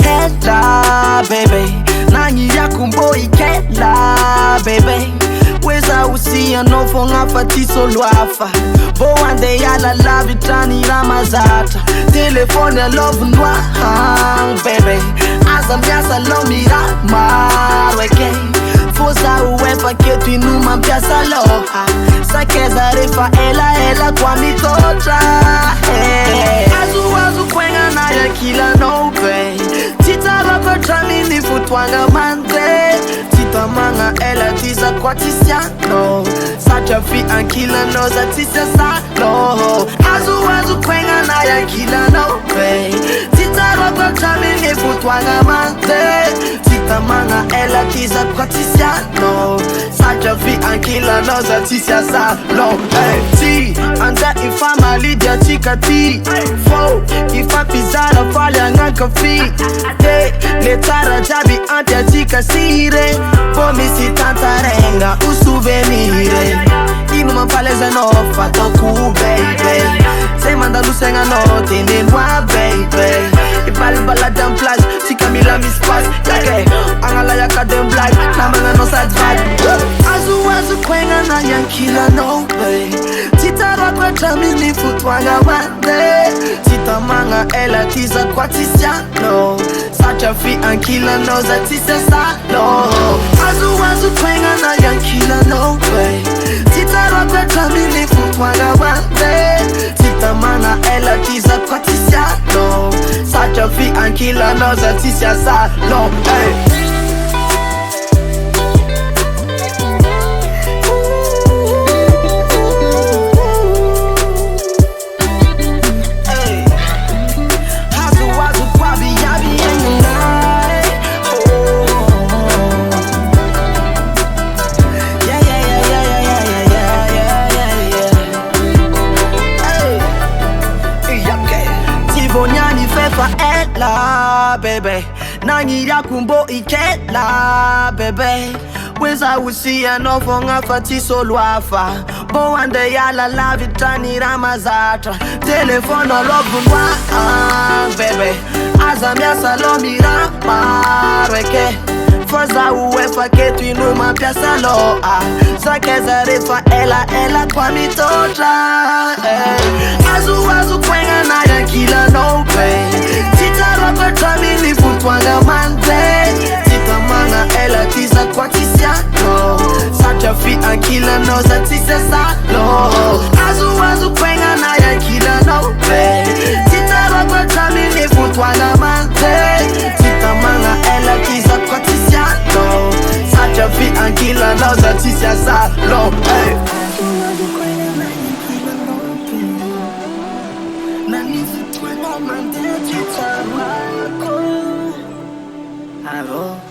hela baby nanyi yakumbo ikela baby weza usia nofo ngafatiso lwafa boande yala lavi tani ramazata telefone ya love nwa baby azam yasa lomira marweke fosa uwefa ketu inuma mpiasa loha sakeza refa ela kwa mitotra azu kwenga na ya kila no way tita rapa trami ni futwanga mande tita manga ela tisa kwa tisiano sacha fi ankila no za tisa sano azu kwenga na ya kila no way tita rapa trami ni futwanga mande tita manga ela tisa kwa tisiano sacha fi ankila no za tisa sano T anda infama lidia chika T Fo ifa pizara falya ngaka fi letara jabi antia chika sire Pomi si tantarenga usuvenire Inu mapaleza no fatoku baby Say manda lusenga no tenenwa baby Ibalibala jam flash chika mila mispas Yake angala yaka dem black Namanga no sad vibe Azu kwenga na yankila no way Tita rakwa tramini futwanga wande Tita manga ela tiza kwa tisiano Sacha fi ankila no za tisa sano Azu kwenga na yankila no way Tita rakwa tramini futwanga wande Tita manga ela tiza kwa tisiano Sacha fi ankila no za tisa sano ela baby nanyi yakumbo ikela baby weza usia nofo ngafatiso lwafa boande yala lavi tani ramazata telefono lobunwa baby azamia salomira marweke Foza uwefa ketu inuma piasa loa Sakeza refa ela kwa mitotra Azu kwenga na ya kila no way Tita rapa tramini futwanga mande Tita manga ela tisa kwa tisiano Sacha fi ankila no za tisa sano Azu kwenga na ya kila no way Tita rapa tramini futwanga mande Tita manga ela tisa kwa tisiano Sacha fi ankila no za tisa sano Hello.